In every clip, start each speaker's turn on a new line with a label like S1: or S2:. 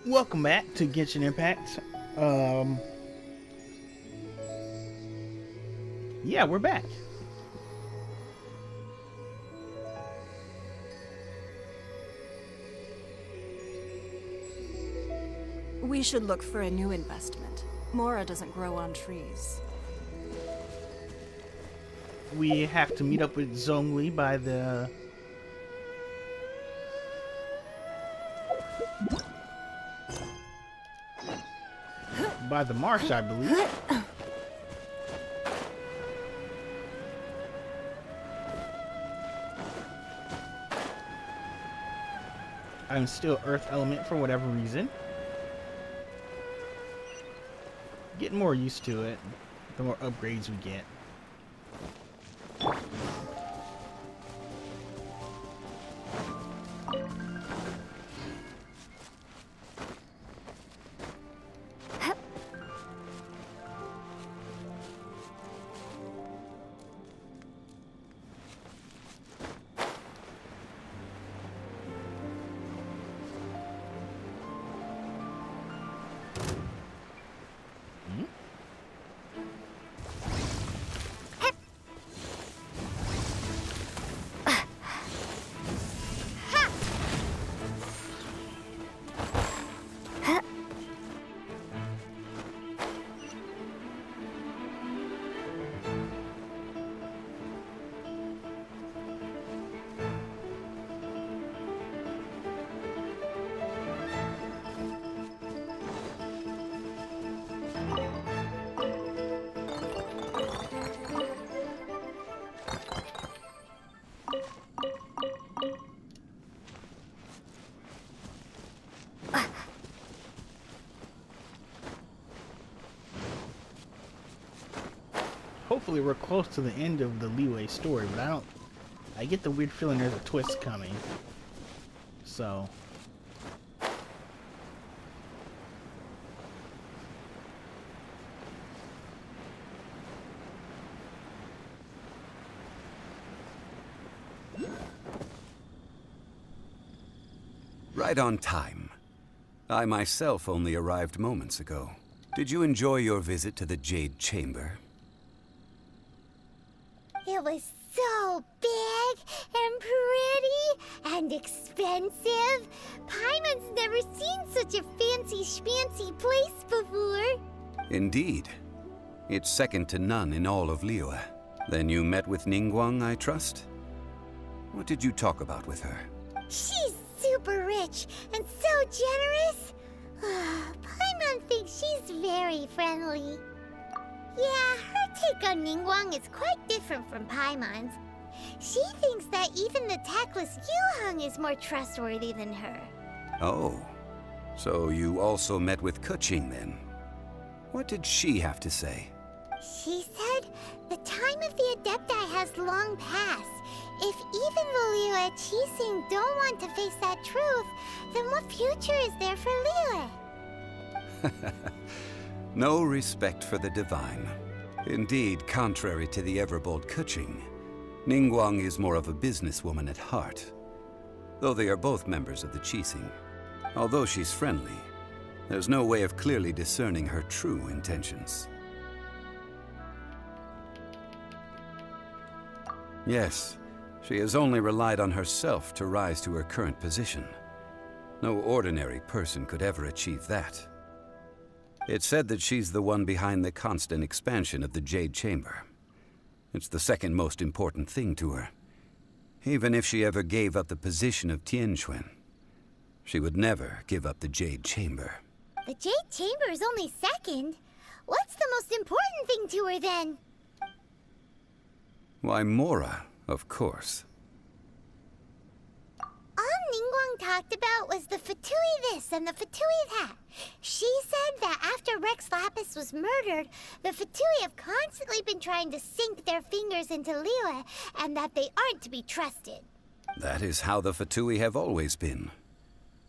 S1: Welcome back to Genshin Impact. Yeah, we're back.
S2: We should look for a new investment. Mora doesn't grow on trees.
S1: We have to meet up with Zhongli by the marsh, I believe. I'm still Earth Element for whatever reason. Getting more used to it, the more upgrades we get. Hopefully we're close to the end of the Liyue story, but I get the weird feeling there's a twist coming. So
S3: right on time. I myself only arrived moments ago. Did you enjoy your visit to the Jade Chamber?
S4: It was so big and pretty and expensive. Paimon's never seen such a fancy schmancy place before.
S3: Indeed. It's second to none in all of Liyue. Then you met with Ningguang, I trust? What did you talk about with her?
S4: She's super rich and so generous. Paimon thinks she's very friendly. Yeah, her take on Ningguang is quite different from Paimon's. She thinks that even the tactless Yuheng is more trustworthy than her.
S3: Oh, so you also met with Keqing then? What did she have to say?
S4: She said the time of the Adepti has long passed. If even the Liyue Qixing don't want to face that truth, then what future is there for Liyue?
S3: No respect for the divine. Indeed, contrary to the ever-bold Keqing, Ningguang is more of a businesswoman at heart. Though they are both members of the Qixing. Although she's friendly, there's no way of clearly discerning her true intentions. Yes, she has only relied on herself to rise to her current position. No ordinary person could ever achieve that. It's said that she's the one behind the constant expansion of the Jade Chamber. It's the second most important thing to her. Even if she ever gave up the position of Tianquan, she would never give up the Jade Chamber.
S4: The Jade Chamber is only second. What's the most important thing to her then?
S3: Why, Mora, of course.
S4: All Ningguang talked about was the Fatui this and the Fatui that. She said that after Rex Lapis was murdered, the Fatui have constantly been trying to sink their fingers into Liyue, and that they aren't to be trusted.
S3: That is how the Fatui have always been.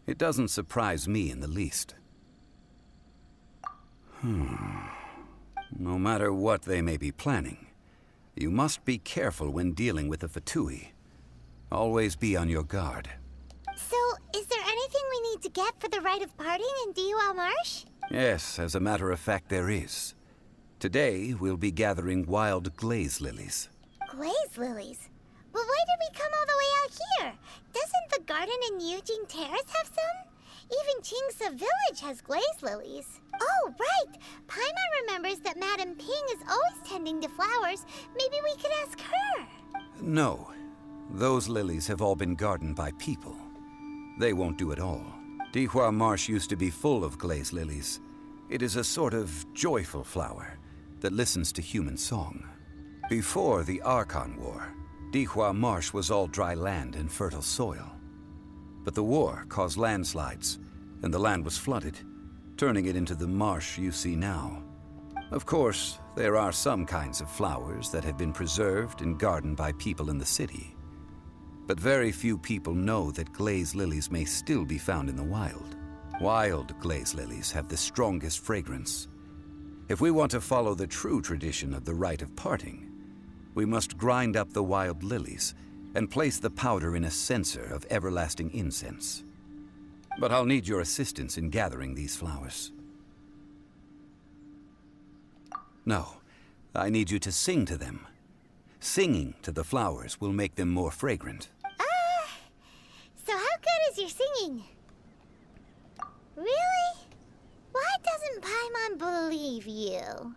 S3: It doesn't surprise me in the least. No matter what they may be planning, you must be careful when dealing with the Fatui. Always be on your guard.
S4: So, is there anything we need to get for the rite of parting in Liyue Marsh?
S3: Yes, as a matter of fact, there is. Today, we'll be gathering wild glaze lilies.
S4: Glaze lilies? But why did we come all the way out here? Doesn't the garden in Yujing Terrace have some? Even Qingse village has glaze lilies. Oh, right! Paimon remembers that Madame Ping is always tending to flowers. Maybe we could ask her.
S3: No. Those lilies have all been gardened by people. They won't do it all. Liyue Marsh used to be full of glaze lilies. It is a sort of joyful flower that listens to human song. Before the Archon War, Liyue Marsh was all dry land and fertile soil. But the war caused landslides, and the land was flooded, turning it into the marsh you see now. Of course, there are some kinds of flowers that have been preserved and gardened by people in the city. But very few people know that glaze lilies may still be found in the wild. Wild glaze lilies have the strongest fragrance. If we want to follow the true tradition of the rite of parting, we must grind up the wild lilies and place the powder in a censer of everlasting incense. But I'll need your assistance in gathering these flowers. No, I need you to sing to them. Singing to the flowers will make them more fragrant.
S4: So how good is your singing? Really? Why doesn't Paimon believe you?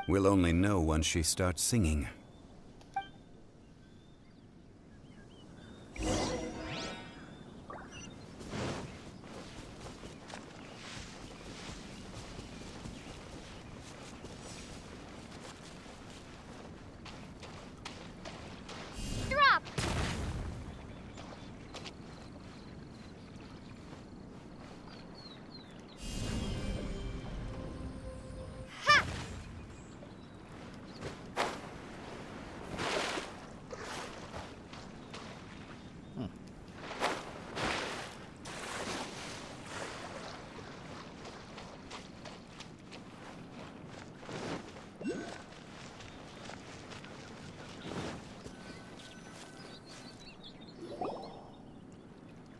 S3: We'll only know once she starts singing.
S4: Drop! Ha!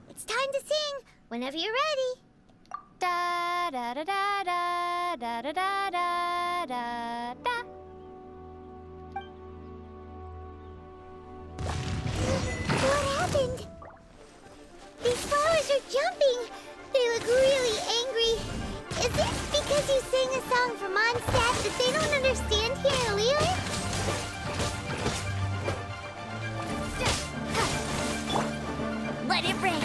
S4: It's time to sing whenever you're ready. Da da da da da da da da da da da. What happened? These flowers are jumping. They look really angry. Is it because you sang a song for Mondstadt that they don't understand here in Liyue? Let it rain.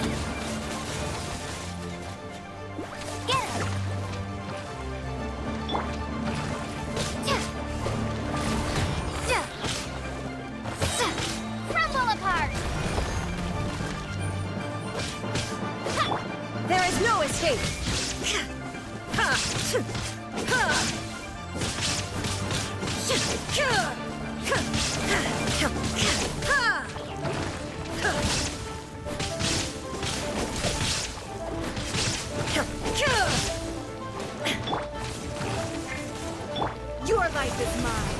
S4: Get him. Crumble apart.
S2: There is no escape! Your life is mine!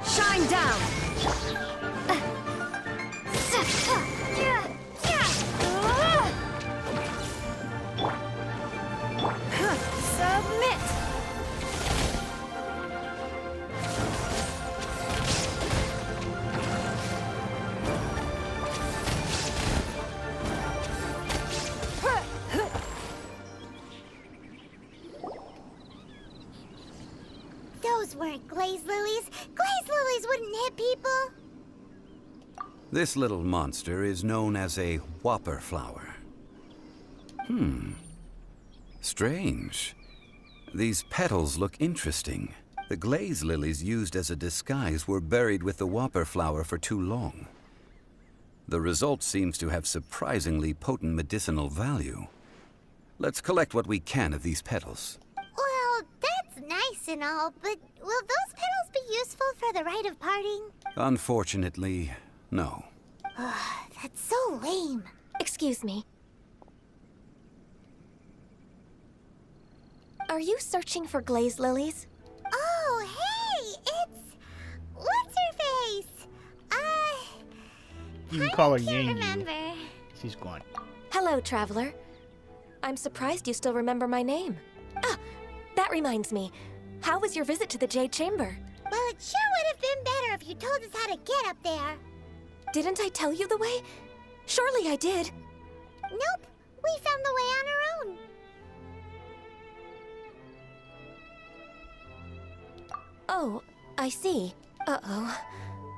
S2: Shine down! Submit!
S4: Those weren't glaze lilies. Glaze lilies wouldn't hit people.
S3: This little monster is known as a whopper flower. Strange. These petals look interesting. The glaze lilies used as a disguise were buried with the whopper flower for too long. The result seems to have surprisingly potent medicinal value. Let's collect what we can of these petals.
S4: Well, that's nice and all, but will those petals be useful for the rite of parting?
S3: Unfortunately, no.
S4: That's so lame.
S5: Excuse me. Are you searching for glaze lilies?
S4: Oh, hey! It's... What's her face?
S1: You can call her
S4: Can't
S1: Ganyu.
S4: remember.
S1: She's gone.
S5: Hello, traveler. I'm surprised you still remember my name. Ah, that reminds me. How was your visit to the Jade Chamber?
S4: Well, it sure would have been better if you told us how to get up there.
S5: Didn't I tell you the way? Surely I did.
S4: Nope, we found the way on our own.
S5: Oh, I see. Uh-oh.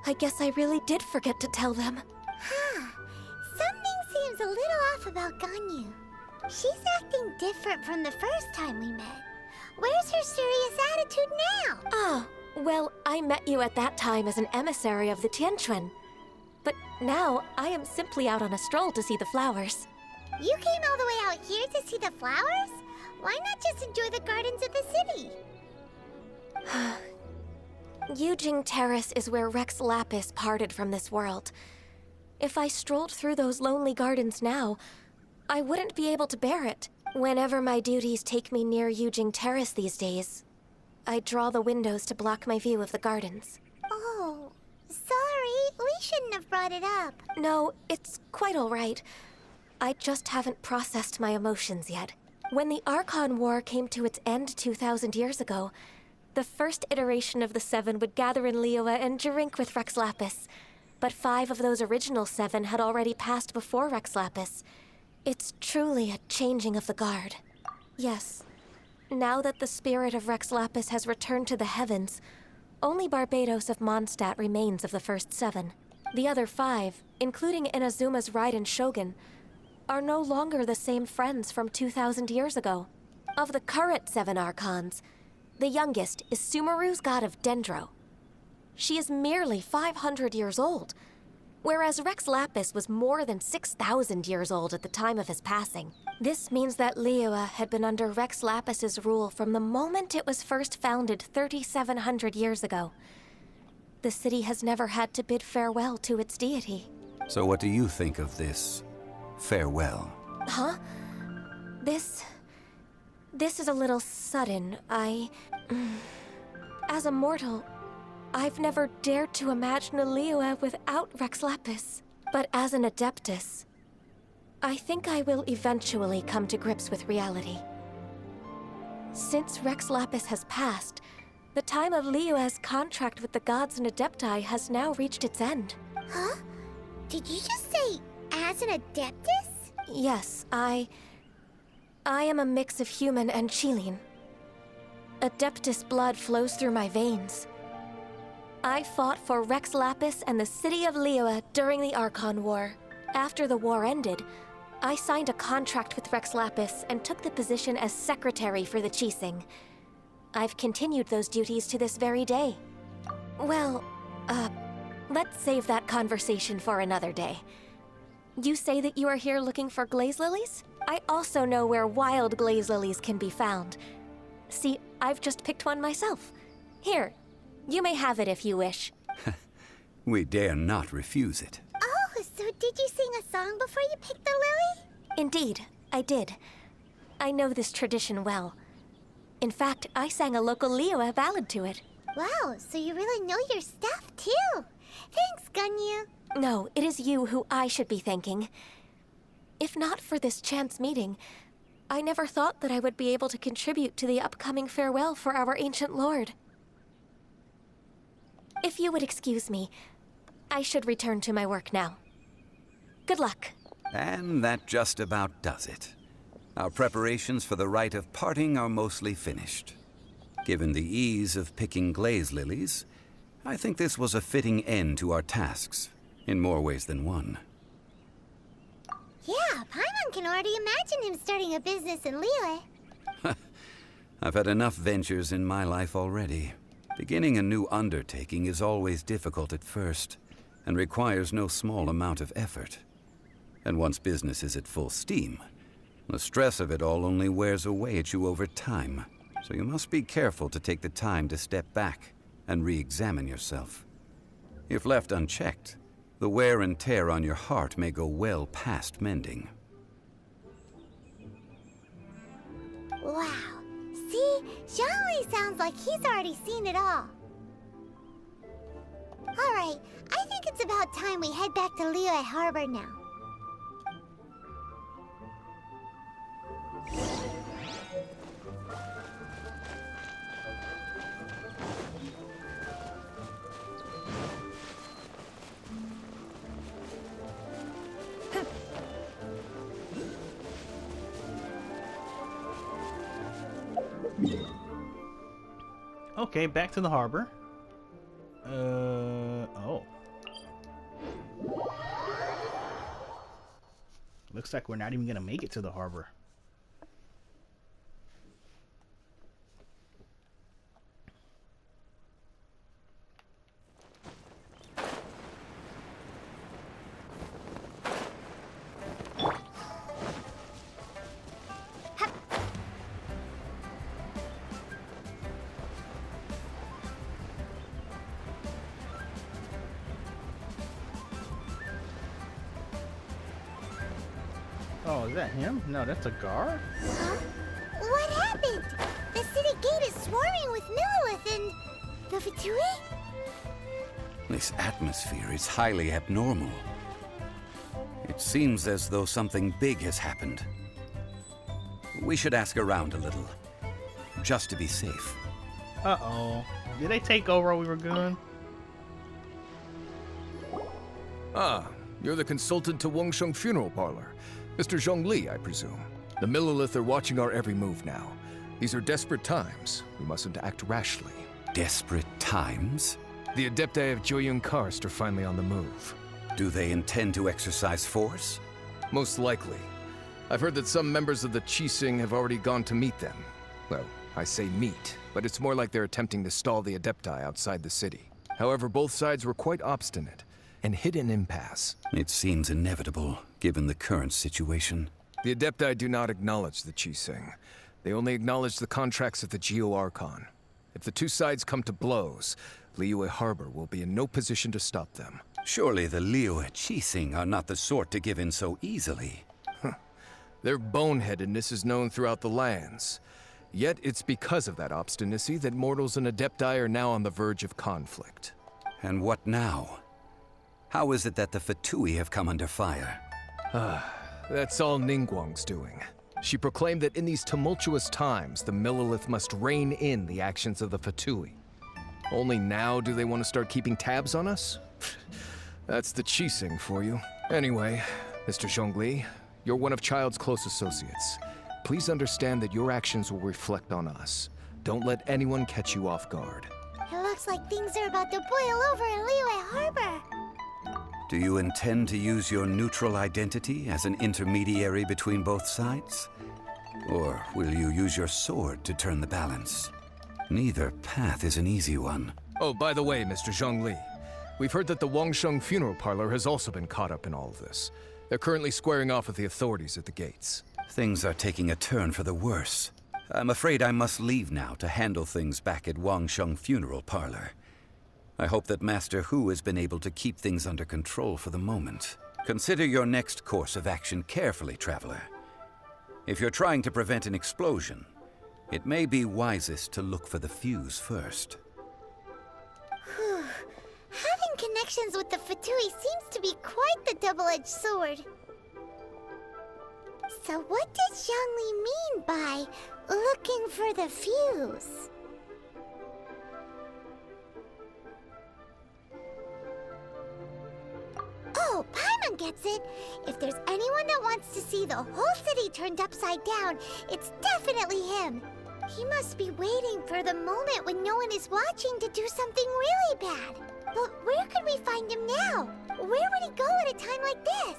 S5: I guess I really did forget to tell them.
S4: Huh. Something seems a little off about Ganyu. She's acting different from the first time we met. Where's her serious attitude now?
S5: Ah, well, I met you at that time as an emissary of the Tianquan. But now, I am simply out on a stroll to see the flowers.
S4: You came all the way out here to see the flowers? Why not just enjoy the gardens of the city?
S5: Yujing Terrace is where Rex Lapis parted from this world. If I strolled through those lonely gardens now, I wouldn't be able to bear it. Whenever my duties take me near Yujing Terrace these days, I draw the windows to block my view of the gardens.
S4: Oh, sorry. We shouldn't have brought it up.
S5: No, it's quite all right. I just haven't processed my emotions yet. When the Archon War came to its end 2,000 years ago, the first iteration of the Seven would gather in Liyue and drink with Rex Lapis. But 5 of those original 7 had already passed before Rex Lapis. It's truly a changing of the guard. Yes, now that the spirit of Rex Lapis has returned to the heavens, only Barbados of Mondstadt remains of the first 7. The other 5, including Inazuma's Raiden Shogun, are no longer the same friends from 2,000 years ago. Of the current 7 Archons, the youngest is Sumeru's god of Dendro. She is merely 500 years old, whereas Rex Lapis was more than 6,000 years old at the time of his passing. This means that Liyue had been under Rex Lapis's rule from the moment it was first founded 3,700 years ago. The city has never had to bid farewell to its deity.
S3: So what do you think of this farewell?
S5: Huh? This is a little sudden. As a mortal, I've never dared to imagine a Liyue without Rex Lapis. But as an Adeptus, I think I will eventually come to grips with reality. Since Rex Lapis has passed, the time of Liyue's contract with the gods and Adepti has now reached its end.
S4: Huh? Did you just say, as an Adeptus?
S5: Yes, I am a mix of human and Qilin. Adeptus blood flows through my veins. I fought for Rex Lapis and the city of Liyue during the Archon War. After the war ended, I signed a contract with Rex Lapis and took the position as secretary for the Qixing. I've continued those duties to this very day. Well, let's save that conversation for another day. You say that you are here looking for glaze lilies? I also know where wild glaze lilies can be found. See, I've just picked one myself. Here, you may have it if you wish.
S3: We dare not refuse it.
S4: Oh, so did you sing a song before you picked the lily?
S5: Indeed, I did. I know this tradition well. In fact, I sang a local Liyue ballad to it.
S4: Wow, so you really know your stuff, too. Thanks, Ganyu.
S5: No, it is you who I should be thanking. If not for this chance meeting, I never thought that I would be able to contribute to the upcoming farewell for our ancient lord. If you would excuse me, I should return to my work now. Good luck.
S3: And that just about does it. Our preparations for the rite of parting are mostly finished. Given the ease of picking glaze lilies, I think this was a fitting end to our tasks, in more ways than one.
S4: Yeah, Paimon can already imagine him starting a business in Liyue.
S3: I've had enough ventures in my life already. Beginning a new undertaking is always difficult at first, and requires no small amount of effort. And once business is at full steam, the stress of it all only wears away at you over time. So you must be careful to take the time to step back and re-examine yourself. If left unchecked, the wear and tear on your heart may go well past mending.
S4: Wow. See? Zhongli sounds like he's already seen it all. Alright, I think it's about time we head back to Liyue Harbor now.
S1: Okay, back to the harbor. Oh. Looks like we're not even gonna make it to the harbor. Oh, is that him? No, that's a guard?
S4: Huh? What happened? The city gate is swarming with Millilith and the Fatui?
S3: This atmosphere is highly abnormal. It seems as though something big has happened. We should ask around a little, just to be safe.
S1: Uh-oh. Did they take over while we were gone?
S6: Ah, you're the consultant to Wangsheng Funeral Parlor. Mr. Zhongli, I presume. The Millilith are watching our every move now. These are desperate times. We mustn't act rashly.
S3: Desperate times?
S6: The Adepti of Joyun Karst are finally on the move.
S3: Do they intend to exercise force?
S6: Most likely. I've heard that some members of the Qixing have already gone to meet them. Well, I say meet, but it's more like they're attempting to stall the Adepti outside the city. However, both sides were quite obstinate and hit an impasse.
S3: It seems inevitable, given the current situation.
S6: The Adepti do not acknowledge the Qixing. They only acknowledge the contracts of the Geo-Archon. If the two sides come to blows, Liyue Harbor will be in no position to stop them.
S3: Surely the Liyue Qixing are not the sort to give in so easily.
S6: Their boneheadedness is known throughout the lands. Yet it's because of that obstinacy that mortals and Adepti are now on the verge of conflict.
S3: And what now? How is it that the Fatui have come under fire?
S6: That's all Ningguang's doing. She proclaimed that in these tumultuous times, the Millilith must rein in the actions of the Fatui. Only now do they want to start keeping tabs on us? That's the Qixing for you. Anyway, Mr. Zhongli, you're one of Child's close associates. Please understand that your actions will reflect on us. Don't let anyone catch you off guard.
S4: It looks like things are about to boil over in Liyue Harbor.
S3: Do you intend to use your neutral identity as an intermediary between both sides? Or will you use your sword to turn the balance? Neither path is an easy one.
S6: Oh, by the way, Mr. Zhongli, we've heard that the Wangsheng Funeral Parlor has also been caught up in all of this. They're currently squaring off with the authorities at the gates.
S3: Things are taking a turn for the worse. I'm afraid I must leave now to handle things back at Wangsheng Funeral Parlor. I hope that Master Hu has been able to keep things under control for the moment. Consider your next course of action carefully, Traveler. If you're trying to prevent an explosion, it may be wisest to look for the fuse first.
S4: Whew. Having connections with the Fatui seems to be quite the double-edged sword. So what does Zhongli mean by looking for the fuse? Oh, Paimon gets it. If there's anyone that wants to see the whole city turned upside down, it's definitely him. He must be waiting for the moment when no one is watching to do something really bad. But where could we find him now? Where would he go at a time like this?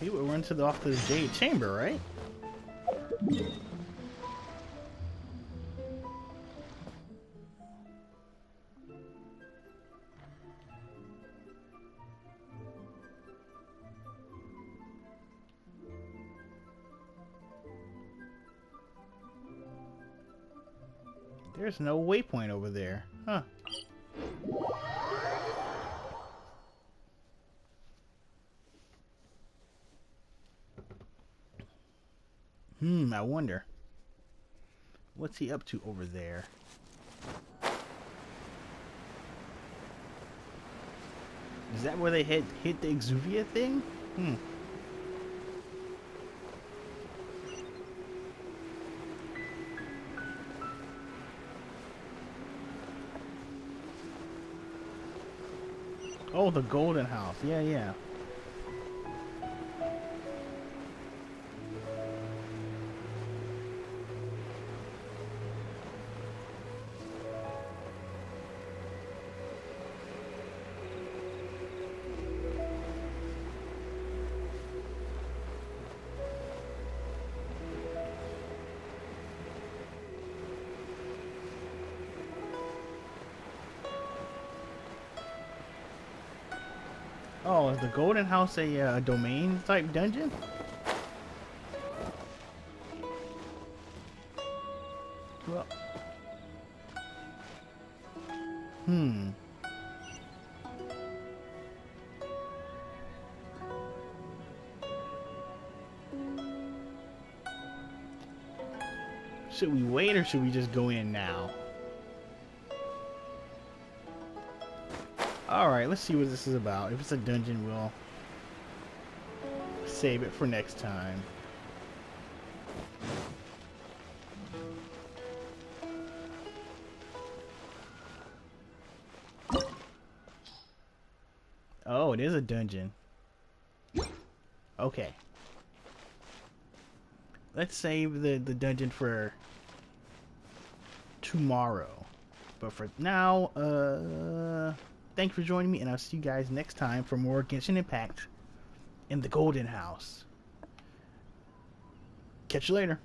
S1: He would run off to the Jade Chamber, right? There's no waypoint over there. Huh. I wonder. What's he up to over there? Is that where they hit the Exuvia thing? Oh, the Golden House. Yeah, yeah. Oh, is the Golden House a domain type dungeon? Well, should we wait or should we just go in now? Alright, let's see what this is about. If it's a dungeon, we'll save it for next time. Oh, it is a dungeon. Okay. Let's save the dungeon for tomorrow. But for now, thanks for joining me, and I'll see you guys next time for more Genshin Impact in the Golden House. Catch you later.